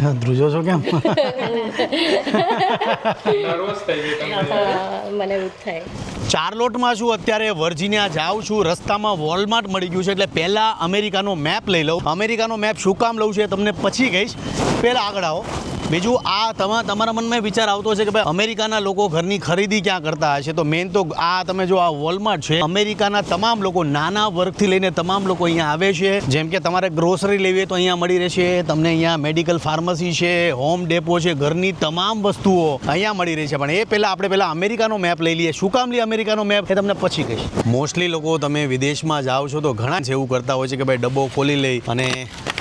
ધ્રુજો છો કેમ? નર્વસ થઈ ગઈ તમે? મને એવું થાય. ચાર્લોટમાં છું અત્યારે, વર્જિનિયા જાઉં છું. રસ્તામાં વોલમાર્ટ મળી ગયું છે, એટલે પહેલાં અમેરિકાનો મેપ લઈ લઉં. અમેરિકાનો મેપ શું કામ લઉં છે તમને પછી કહીશ, પહેલાં આગળ આવો. બીજું આ તમારા મનમાં વિચાર આવતો છે કે ભાઈ અમેરિકાના લોકો ઘરની ખરીદી ક્યાં કરતા હશે, તો મેઇન તો આ તમે જો આ વોલમાર્ટ છે, અમેરિકાના તમામ લોકો નાના વર્ગથી લઈને તમામ લોકો અહીંયા આવે છે. જેમ કે તમારે ગ્રોસરી લેવી હોય તો અહીંયા મળી રહેશે તમને. અહીંયા મેડિકલ ફાર્મસી છે, હોમ ડેપો છે, ઘરની તમામ વસ્તુઓ અહીંયા મળી રહી છે. પણ એ પહેલાં આપણે પહેલાં અમેરિકાનો મેપ લઈ લઈએ. શું કામ લઈએ અમેરિકાનો મેપ એ તમને પછી કહીશ. મોસ્ટલી લોકો તમે વિદેશમાં જાઓ છો તો ઘણા જ એવું કરતા હોય છે કે ભાઈ ડબ્બો ખોલી લઈ અને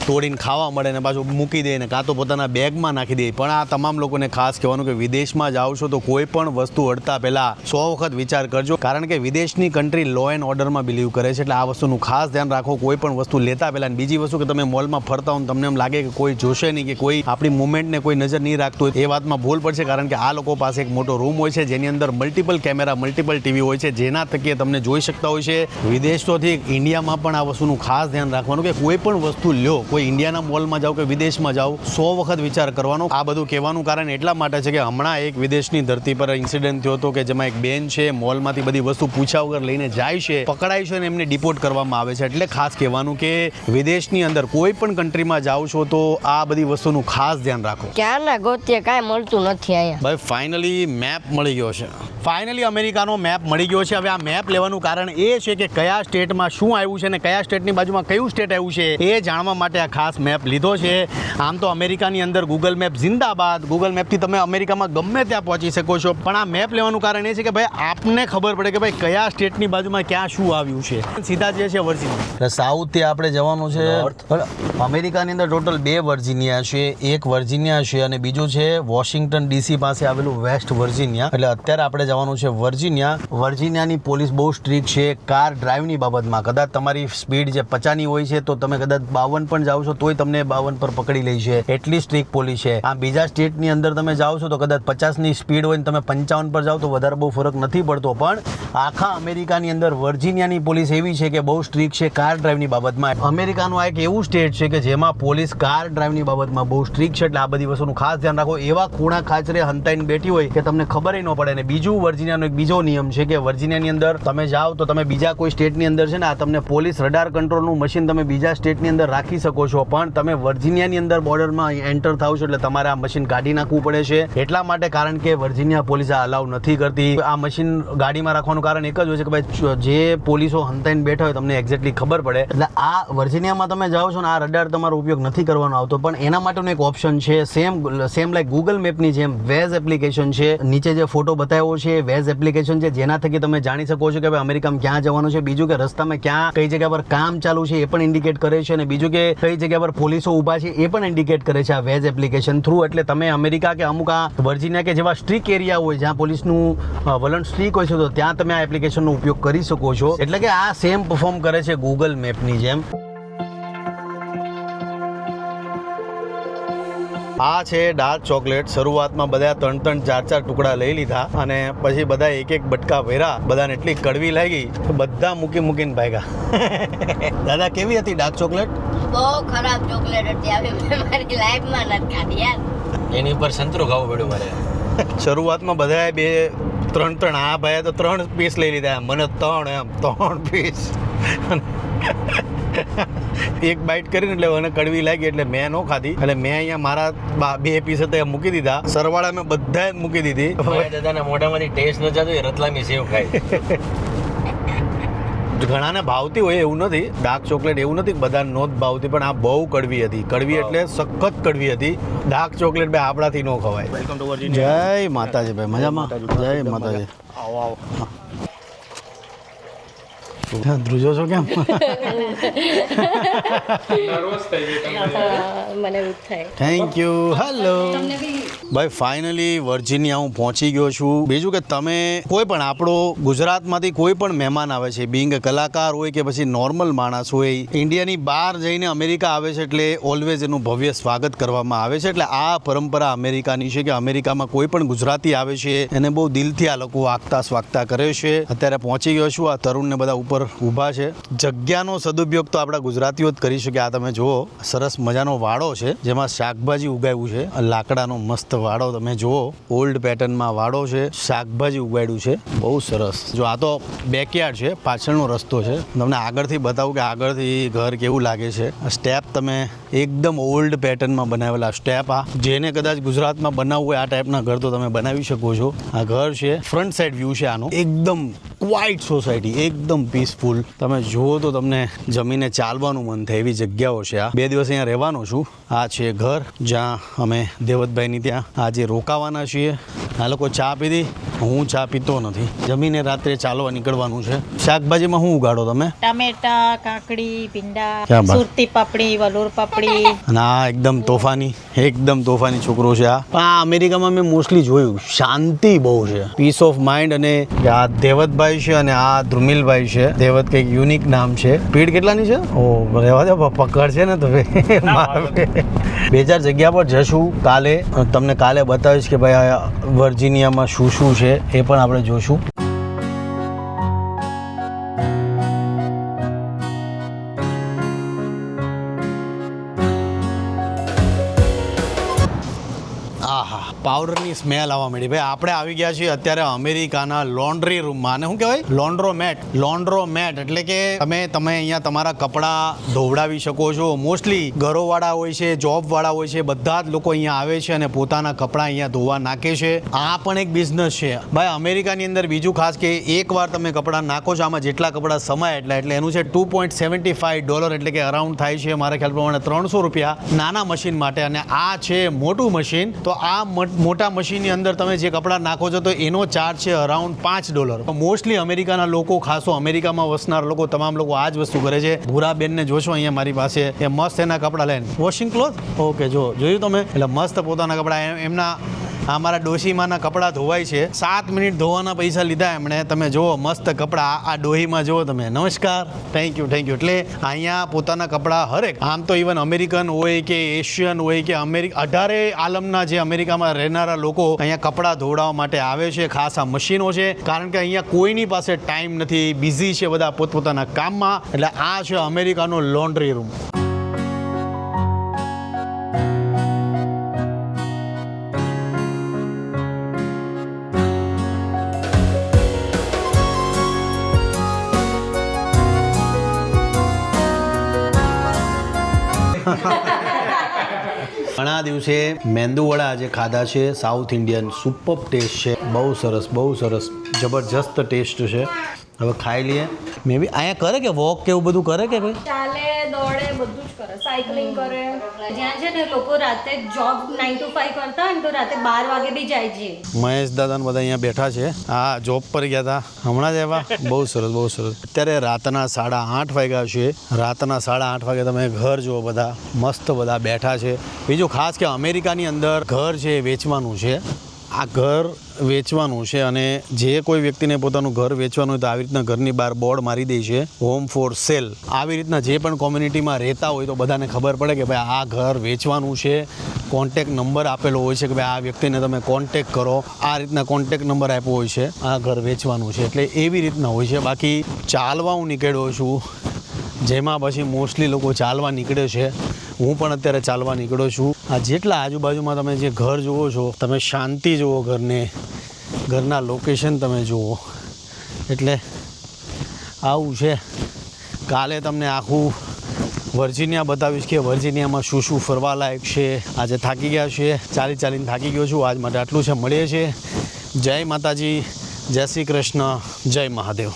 તોડીને ખાવા મળે ને પાછું મૂકી દે ને કાં તો પોતાના બેગમાં નાખી દે. પણ આ તમામ લોકોને ખાસ કહેવાનું કે વિદેશમાં જાઓ છો તો કોઈ પણ વસ્તુ અડતા પહેલાં 100 વખત વિચાર કરજો, કારણ કે વિદેશની કન્ટ્રી લો એન્ડ ઓર્ડરમાં બિલીવ કરે છે. એટલે આ વસ્તુનું ખાસ ધ્યાન રાખો કોઈ પણ વસ્તુ લેતા પહેલાં. બીજી વસ્તુ કે તમે મોલમાં ફરતા હો તમને એમ લાગે કે કોઈ જોશે નહીં કે કોઈ આપણી મુવમેન્ટને કોઈ નજર નહીં રાખતું હોય, એ વાતમાં ભૂલ પડશે. કારણ કે આ લોકો પાસે એક મોટો રૂમ હોય છે જેની અંદર મલ્ટિપલ કેમેરા, મલ્ટિપલ ટીવી હોય છે, જેના થકી તમને જોઈ શકતા હોય છે. વિદેશોથી ઇન્ડિયામાં પણ આ વસ્તુનું ખાસ ધ્યાન રાખવાનું કે કોઈ પણ વસ્તુ લ્યો, કોઈ ઇન્ડિયાના મોલમાં જાઓ કે વિદેશમાં જાઓ, 100 વખત વિચાર કરવાનો. આ બધું કહેવાનું કારણ એટલા માટે છે કે હમણાં એક વિદેશની ધરતી પર ઇન્સિડન્ટ થયો હતો કે જેમાં એક બેન છે મોલમાંથી બધી વસ્તુ પૂછ્યા વગર લઈને જાય છે, પકડાય છે અને એમને ડિપોર્ટ કરવામાં આવે છે. એટલે ખાસ કહેવાનું કે વિદેશની અંદર કોઈ પણ કન્ટ્રીમાં જાઓ છો તો આ બધી વસ્તુનું ખાસ ધ્યાન રાખો. ક્યાં ના ગોતીએ કાંઈ મળતું નથી અહીંયા. ભાઈ ફાઇનલી મેપ મળી ગયો છે. ફાઇનલી અમેરિકાનો મેપ મળી ગયો છે. હવે આ મેપ લેવાનું કારણ એ છે કે કયા સ્ટેટમાં શું આવ્યું છે અને કયા સ્ટેટની બાજુમાં કયું સ્ટેટ આવ્યું છે એ જાણવા માટે આ ખાસ મેપ લીધો છે. આમ તો અમેરિકાની અંદર ગૂગલ મેપ જિંદાબાદ. ગૂગલ મેપથી તમે અમેરિકામાં ગમે ત્યાં પહોંચી શકો છો. પણ આ મેપ લેવાનું કારણ એ છે કે ભાઈ આપને ખબર પડે કે ભાઈ કયા સ્ટેટની બાજુમાં ક્યાં શું આવ્યું છે. સીધા જે છે વર્જિનિયા, એટલે સાઉથથી આપણે જવાનું છે. અમેરિકાની અંદર ટોટલ 2 વર્જિનિયા છે. એક વર્જિનિયા છે અને બીજું છે વોશિંગ્ટન ડીસી પાસે આવેલું વેસ્ટ વર્જિનિયા. એટલે અત્યારે આપણે જવાનું છે વર્જિનિયા. વર્જિનિયાની પોલીસ બહુ સ્ટ્રિક્ટ છે કાર ડ્રાઈવની બાબતમાં. કદાચ તમારી સ્પીડ જે 50ની હોય છે તો તમે કદાચ 52 પણ જાઓ છો તોય તમને 52 પર પકડી લે છે. એટલી સ્ટ્રિક્ટ પોલીસ છે. આ બીજા સ્ટેટની અંદર તમે જાઓ છો તો કદાચ 50ની સ્પીડ હોય ને તમે 55 પર જાઓ તો વધારે બહુ ફરક નથી પડતો. પણ આખા અમેરિકાની અંદર વર્જિનિયાની પોલીસ એવી છે કે બહુ સ્ટ્રિક્ટ છે કાર ડ્રાઈવની બાબતમાં. અમેરિકાનું આ એક એવું સ્ટેટ છે કે જેમાં પોલીસ કાર ડ્રાઈવની બાબતમાં બહુ સ્ટ્રિક્ટ છે. એટલે આ બધી વસ્તુનું ખાસ ધ્યાન રાખો. એવા ખૂણા ખાચરે હંતાઈને બેઠી હોય કે તમને ખબર ન પડે. અને બીજું વર્જિનિયાનો એક બીજો નિયમ છે કે વર્જિનિયાની અંદર તમે જાઓ તો તમે બીજા કોઈ સ્ટેટની અંદર છે ને આ તમને પોલીસ રડાર કંટ્રોલનું મશીન તમે બીજા સ્ટેટની અંદર રાખી શકો છો, પણ તમે વર્જિનિયાની અંદર બોર્ડરમાં એન્ટર થાવ છો એટલે તમારે આ મશીન કાઢી નાખવું પડે છે. એટલા માટે કારણ કે વર્જિનિયા પોલીસ આ અલાઉ નથી કરતી. આ મશીન ગાડીમાં રાખવાનું કારણ એક જ હોય છે કે ભાઈ જે પોલીસો હંતાઈને બેઠા હોય તમને એક્ઝેક્ટલી ખબર પડે. એટલે આ વર્જિનિયામાં તમે જાઓ છો ને આ રડાર તમારો ઉપયોગ નથી કરવાનો આવતો. પણ એના માટેનો એક ઓપ્શન છે સેમ લાઈક ગૂગલ મેપની જેમ વેઝ એપ્લિકેશન છે. નીચે જે ફોટો બતાવ્યો છે વેઝ એપ્લિકેશન છે, જેના થકી તમે જાણી શકો છો કે ભાઈ અમેરિકામાં ક્યાં જવાનું છે. બીજું કે રસ્તામાં ક્યાં કઈ જગ્યા પર કામ ચાલુ છે એ પણ ઇન્ડિકેટ કરે છે. અને બીજું કે કઈ જગ્યા પર પોલીસો ઊભા છે એ પણ ઇન્ડિકેટ કરે છે આ વેઝ એપ્લિકેશન થ્રુ. એટલે તમે અમેરિકા કે અમુક આ વર્જિનિયા કે જેવા સ્ટ્રિક એરિયા હોય જ્યાં પોલીસનું વલણ સ્ટ્રિક હોય છે તો ત્યાં તમે આ એપ્લિકેશનનો ઉપયોગ કરી શકો છો. એટલે કે આ સેમ પરફોર્મ કરે છે ગૂગલ મેપની જેમ. આ છે ડાર્ક ચોકલેટ. શરૂઆતમાં બધા 3-3, 4-4 ટુકડા લઈ લીધા અને પછી બધા એક બટકા ભર્યા. બધાને એટલી કડવી લાગી તો બધા મૂકીને ભાગ્યા. દાદા કેવી હતી ડાર્ક ચોકલેટ? બહુ ખરાબ ચોકલેટ હતી. આવી મેં મારી લાઈફમાં નથી ખાધી યાર. એની ઉપર સંતરો ખાવું પડ્યું મારે. શરૂઆતમાં બધાએ 2-3 આ ભાઈએ તો 3 પીસ લઈ લીધા. મને 3 પીસ. એક બાઇટ કરીને એટલે મને કડવી લાગી એટલે મેં ન ખાધી. એટલે મેં અહીંયા મારા 2 પીસ હતા મૂકી દીધા. સરવાળા મેં બધાએ મૂકી દીધી. દાદાના મોઢામાંથી ટેસ્ટ ન જતો રતલામી સેવ ખાય. ઘણાને ભાવતી હોય એવું નથી. ડાર્ક ચોકલેટ એવું નથી બધાને નોંધ ભાવતી, પણ આ બહુ કડવી હતી. કડવી એટલે સખત કડવી હતી. ડાર્ક ચોકલેટ ભાઈ આપણાથી ન ખવાય. Welcome to Virginia. જય માતાજી ભાઈ. મજામાં? જય માતાજી. આવો ધ્રુજો છો કેમ? નર્વસ થઈ ગઈ તમે? મને એવું થાય. Thank you. હેલો ભાઈ. ફાઇનલી વર્જિનિયા હું પહોંચી ગયો છું. બીજું કે તમે કોઈ પણ આપણો ગુજરાતમાંથી કોઈ પણ મહેમાન આવે છે, બિંગ કલાકાર હોય કે પછી નોર્મલ માણસ હોય, ઇન્ડિયાની બહાર જઈને અમેરિકા આવે છે એટલે ઓલવેઝ એનું ભવ્ય સ્વાગત કરવામાં આવે છે. એટલે આ પરંપરા અમેરિકાની છે કે અમેરિકામાં કોઈ પણ ગુજરાતી આવે છે એને બહુ દિલથી આ લોકો આગતા સ્વાગતા કરે છે. અત્યારે પહોંચી ગયો છું. આ તરુણને બધા ઉપર ઉપર ઊભા છે. જગ્યાનો સદુપયોગ તો આપણા ગુજરાતીઓ જ કરી શકે. આ તમે જુઓ સરસ મજાનો વાડો છે જેમાં શાકભાજી ઉગાવ્યું છે. લાકડાનો મસ્ત વાડો તમે જુઓ, ઓલ્ડ પેટર્નમાં વાડો છે, શાકભાજી ઉગાડ્યું છે, બહુ સરસ. જો આ તો બેકયાર્ડ છે, પાછળનો રસ્તો છે. તમને આગળથી બતાવું કે આગળથી ઘર કેવું લાગે છે. સ્ટેપ તમે એકદમ ઓલ્ડ પેટર્નમાં બનાવેલા સ્ટેપ, આ જેને કદાચ ગુજરાતમાં બનાવવું હોય આ ટાઈપના ઘર તો તમે બનાવી શકો છો. આ ઘર છે, ફ્રન્ટ સાઈડ વ્યૂ છે આનો. એકદમ ક્વાઇટ સોસાયટી, એકદમ પીસફુલ. તમે જુઓ તો તમને જમીને ચાલવાનું મન થાય એવી જગ્યાઓ છે. આ 2 દિવસ અહીંયા રહેવાનો છું. આ છે ઘર જ્યાં અમે દેવતભાઈની ત્યાં આજે રોકાવાના છીએ. આ લોકો ચા પીધી, હું ચા પીતો નથી. જમીને રાત્રે ચાલવા નીકળવાનું છે. શાકભાજીમાં શું ઉગાડો તમે? ટામેટા, કાકડી, ભીંડા, ક્યાં બાત? સુરતી પાપડી, વલોર પાપડી. અને આ એકદમ તોફાની છોકરો છે. આ અમેરિકામાં મેં મોસ્ટલી જોયું, શાંતિ બહુ છે, પીસ ઓફ માઇન્ડ. અને આ દેવતભાઈ છે અને આ ધ્રુમિલભાઈ છે. દેવત કંઈક યુનિક નામ છે. સ્પીડ કેટલાની છે? ઓ રહેવા દો, પકડ છે ને તો 2-4 જગ્યા પર જશું કાલે. તમને કાલે બતાવીશ કે ભાઈ આ વર્જિનિયામાં શું શું છે એ પણ આપણે જોશું. આહા, પાવડરની સ્મેલ આવવા માંડી. ભાઈ આપણે આવી ગયા છીએ અત્યારે અમેરિકાના લોન્ડ્રી રૂમમાં. અને શું કહેવાય? લોન્ડ્રોમેટ એટલે કે તમે અહીંયા તમારા કપડાં ધોવડાવી શકો છો. મોસ્ટલી ઘરોવાળા હોય છે, જોબવાળા હોય છે, બધા જ લોકો અહીંયા આવે છે અને પોતાના કપડાં અહીંયા ધોવા નાખે છે. આ પણ એક બિઝનેસ છે ભાઈ અમેરિકાની અંદર. બીજું ખાસ કે એકવાર તમે કપડાં નાખો છો, આમાં જેટલા કપડાં સમાય એટલે એનું છે $2.75 એટલે કે અરાઉન્ડ થાય છે મારા ખ્યાલ પ્રમાણે $300 નાના મશીન માટે. અને આ છે મોટું મશીન. તો આ મોટા મશીનની અંદર તમે જે કપડાં નાખો છો તો એનો ચાર્જ છે અરાઉન્ડ $5. મોસ્ટલી અમેરિકાના લોકો, ખાસો અમેરિકામાં વસનાર લોકો, તમામ લોકો આ જ વસ્તુ કરે છે. ભૂરાબેનને જોશો અહીંયા મારી પાસે, એ મસ્ત એના કપડાં લઈને વોશિંગ ક્લોથ. ઓકે, જોયું તમે? એટલે મસ્ત પોતાના કપડાં એમના અમારા ડોશીમાના કપડાં ધોવાય છે. 7 મિનિટ ધોવાના પૈસા લીધા એમણે. તમે જુઓ મસ્ત કપડાં આ ડોહીમાં જુઓ તમે. નમસ્કાર, થેન્ક યુ. એટલે અહીંયા પોતાના કપડાં હરેક, આમ તો ઇવન અમેરિકન હોય કે એશિયન હોય કે 18 આલમના જે અમેરિકામાં રહેનારા લોકો અહીંયા કપડાં ધોવડાવવા માટે આવે છે. ખાસ આ મશીનો છે કારણ કે અહીંયા કોઈની પાસે ટાઈમ નથી, બિઝી છે બધા પોતપોતાના કામમાં. એટલે આ છે અમેરિકાનો લોન્ડ્રી રૂમ. ઘણા દિવસે મેંદુવડા આજે ખાધા છે. સાઉથ ઇન્ડિયન સુપર ટેસ્ટ છે, બહુ સરસ જબરજસ્ત ટેસ્ટ છે. હવે ખાઈ લઈએ. મે બી અહીંયા કરે કે વોક કે એવું બધું કરે કે ભાઈ? ચાલે, દોડે, બધું જ કરે, સાયકલિંગ કરે. જ્યાં છે ને લોકો રાતે જોબ 9 to 5 કરતા હોય ને તો રાતે 12 વાગે બી જાય છે. મહેશ દાદા ને બધા અહીંયા બેઠા છે. હા, જોબ પર ગયા હતા હમણાં જ આવ્યા. બહુ સરસ. અત્યારે રાતના 8:30 વાગ્યા છે. રાતના 8:30 વાગે તમે ઘર જુઓ, બધા મસ્ત બધા બેઠા છે. બીજું ખાસ કે અમેરિકાની અંદર ઘર છે એ વેચવાનું છે. આ ઘર વેચવાનું છે અને જે કોઈ વ્યક્તિને પોતાનું ઘર વેચવાનું હોય તો આવી રીતના ઘરની બહાર બોર્ડ મારી દે છે, હોમ ફોર સેલ. આવી રીતના જે પણ કોમ્યુનિટીમાં રહેતા હોય તો બધાને ખબર પડે કે ભાઈ આ ઘર વેચવાનું છે. કોન્ટેક નંબર આપેલો હોય છે કે ભાઈ આ વ્યક્તિને તમે કોન્ટેક કરો. આ રીતના કોન્ટેક નંબર આપ્યો હોય છે. આ ઘર વેચવાનું છે એટલે એવી રીતના હોય છે. બાકી ચાલવા હું નીકળ્યો છું, જેમાં પછી મોસ્ટલી લોકો ચાલવા નીકળે છે. હું પણ અત્યારે ચાલવા નીકળ્યો છું. આ જેટલા આજુબાજુમાં તમે જે ઘર જુઓ છો, તમે શાંતિ જુઓ ઘરને, ઘરના લોકેશન તમે જુઓ. એટલે આવું છે. કાલે તમને આખું વર્જિનિયા બતાવીશ કે વર્જિનિયામાં શું ફરવાલાયક છે. આજે થાકી ગયા છીએ, ચાલીને થાકી ગયો છું. આજ માટે આટલું છે. મળીએ છીએ. જય માતાજી, જય શ્રી કૃષ્ણ, જય મહાદેવ.